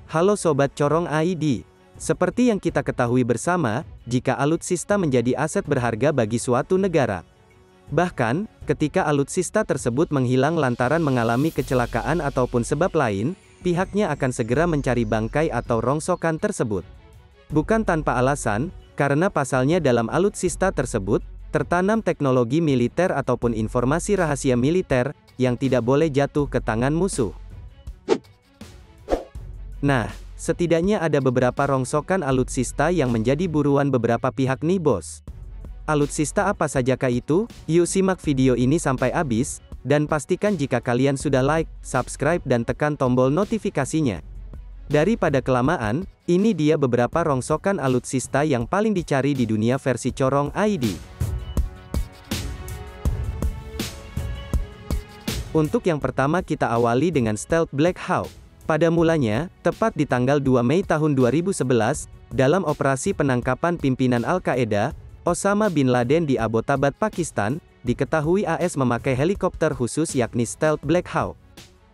Halo Sobat Corong ID. Seperti yang kita ketahui bersama, jika alutsista menjadi aset berharga bagi suatu negara. Bahkan, ketika alutsista tersebut menghilang lantaran mengalami kecelakaan ataupun sebab lain, pihaknya akan segera mencari bangkai atau rongsokan tersebut. Bukan tanpa alasan, karena pasalnya dalam alutsista tersebut, tertanam teknologi militer ataupun informasi rahasia militer, yang tidak boleh jatuh ke tangan musuh. Nah, setidaknya ada beberapa rongsokan alutsista yang menjadi buruan beberapa pihak nih bos. Alutsista apa sajakah itu? Yuk simak video ini sampai habis, dan pastikan jika kalian sudah like, subscribe dan tekan tombol notifikasinya. Daripada kelamaan, ini dia beberapa rongsokan alutsista yang paling dicari di dunia versi Corong ID. Untuk yang pertama kita awali dengan Stealth Black Hawk. Pada mulanya, tepat di tanggal 2 Mei tahun 2011, dalam operasi penangkapan pimpinan Al-Qaeda, Osama bin Laden di Abbottabad, Pakistan, diketahui AS memakai helikopter khusus yakni Stealth Black Hawk.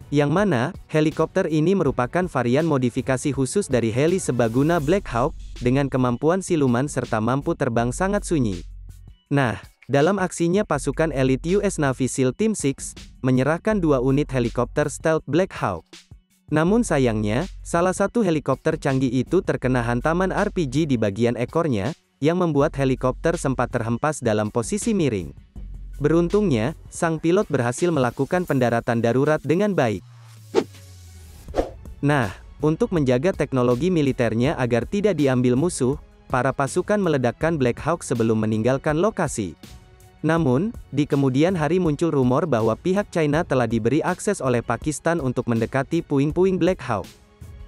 Yang mana, helikopter ini merupakan varian modifikasi khusus dari heli sebaguna Black Hawk, dengan kemampuan siluman serta mampu terbang sangat sunyi. Nah, dalam aksinya pasukan elit US Navy SEAL Team 6, menyerahkan 2 unit helikopter Stealth Black Hawk. Namun sayangnya, salah satu helikopter canggih itu terkena hantaman RPG di bagian ekornya, yang membuat helikopter sempat terhempas dalam posisi miring. Beruntungnya, sang pilot berhasil melakukan pendaratan darurat dengan baik. Nah, untuk menjaga teknologi militernya agar tidak diambil musuh, para pasukan meledakkan Black Hawk sebelum meninggalkan lokasi. Namun, di kemudian hari muncul rumor bahwa pihak China telah diberi akses oleh Pakistan untuk mendekati puing-puing Black Hawk.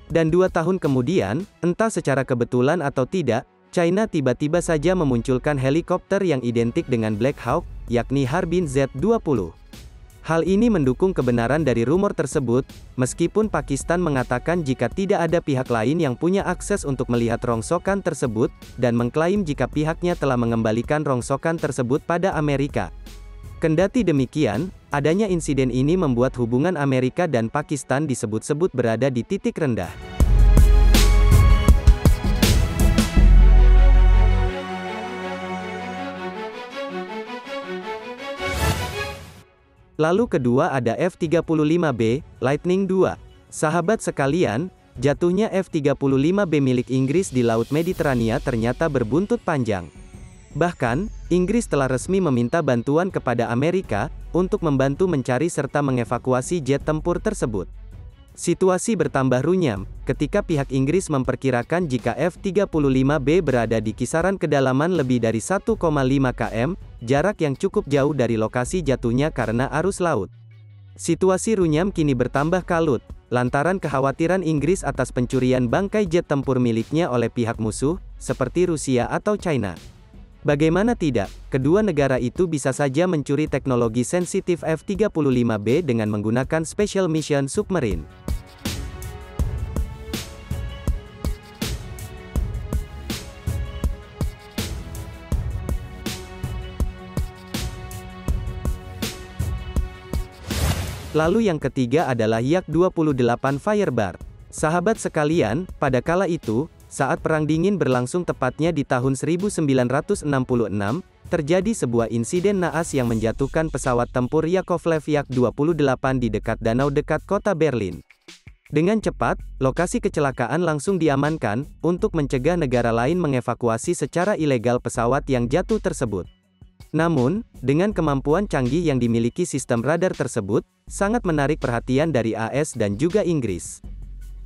Dan 2 tahun kemudian, entah secara kebetulan atau tidak, China tiba-tiba saja memunculkan helikopter yang identik dengan Black Hawk, yakni Harbin Z-20. Hal ini mendukung kebenaran dari rumor tersebut, meskipun Pakistan mengatakan jika tidak ada pihak lain yang punya akses untuk melihat rongsokan tersebut, dan mengklaim jika pihaknya telah mengembalikan rongsokan tersebut pada Amerika. Kendati demikian, adanya insiden ini membuat hubungan Amerika dan Pakistan disebut-sebut berada di titik rendah. Lalu kedua ada F-35B, Lightning II. Sahabat sekalian, jatuhnya F-35B milik Inggris di Laut Mediterania ternyata berbuntut panjang. Bahkan, Inggris telah resmi meminta bantuan kepada Amerika, untuk membantu mencari serta mengevakuasi jet tempur tersebut. Situasi bertambah runyam, ketika pihak Inggris memperkirakan jika F-35B berada di kisaran kedalaman lebih dari 1,5 km, jarak yang cukup jauh dari lokasi jatuhnya karena arus laut. Situasi runyam kini bertambah kalut, lantaran kekhawatiran Inggris atas pencurian bangkai jet tempur miliknya oleh pihak musuh, seperti Rusia atau China. Bagaimana tidak, kedua negara itu bisa saja mencuri teknologi sensitif F-35B dengan menggunakan Special Mission Submarine. Lalu yang ketiga adalah Yak-28 Firebird. Sahabat sekalian, pada kala itu, saat Perang Dingin berlangsung tepatnya di tahun 1966, terjadi sebuah insiden naas yang menjatuhkan pesawat tempur Yakovlev Yak-28 di dekat danau dekat kota Berlin. Dengan cepat, lokasi kecelakaan langsung diamankan, untuk mencegah negara lain mengevakuasi secara ilegal pesawat yang jatuh tersebut. Namun, dengan kemampuan canggih yang dimiliki sistem radar tersebut, sangat menarik perhatian dari AS dan juga Inggris.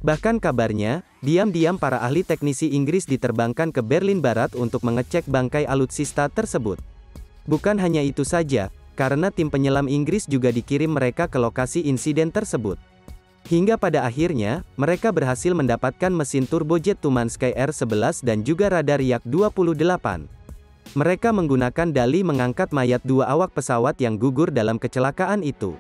Bahkan kabarnya, diam-diam para ahli teknisi Inggris diterbangkan ke Berlin Barat untuk mengecek bangkai alutsista tersebut. Bukan hanya itu saja, karena tim penyelam Inggris juga dikirim mereka ke lokasi insiden tersebut. Hingga pada akhirnya, mereka berhasil mendapatkan mesin turbojet Tumansky R-11 dan juga radar Yak-28. Mereka menggunakan dali mengangkat mayat 2 awak pesawat yang gugur dalam kecelakaan itu.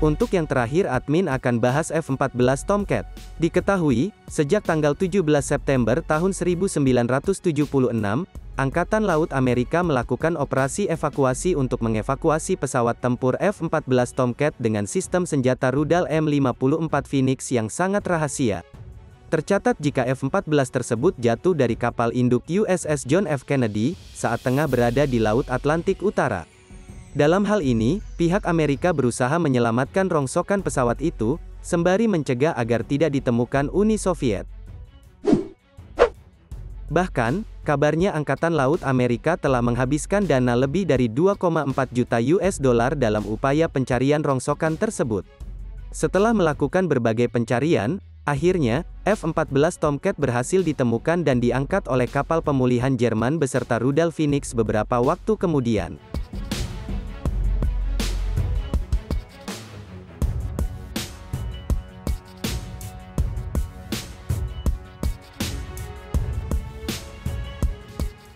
Untuk yang terakhir admin akan bahas F-14 Tomcat. Diketahui, sejak tanggal 17 September tahun 1976, Angkatan Laut Amerika melakukan operasi evakuasi untuk mengevakuasi pesawat tempur F-14 Tomcat dengan sistem senjata rudal M54 Phoenix yang sangat rahasia. Tercatat jika F-14 tersebut jatuh dari kapal induk USS John F. Kennedy, saat tengah berada di Laut Atlantik Utara. Dalam hal ini, pihak Amerika berusaha menyelamatkan rongsokan pesawat itu, sembari mencegah agar tidak ditemukan Uni Soviet. Bahkan, kabarnya Angkatan Laut Amerika telah menghabiskan dana lebih dari 2,4 juta US dollar dalam upaya pencarian rongsokan tersebut. Setelah melakukan berbagai pencarian, akhirnya, F-14 Tomcat berhasil ditemukan dan diangkat oleh kapal pemulihan Jerman beserta rudal Phoenix beberapa waktu kemudian.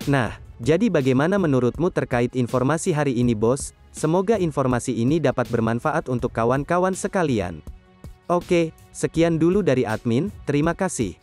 Nah, jadi bagaimana menurutmu terkait informasi hari ini, Bos? Semoga informasi ini dapat bermanfaat untuk kawan-kawan sekalian. Oke, sekian dulu dari admin, terima kasih.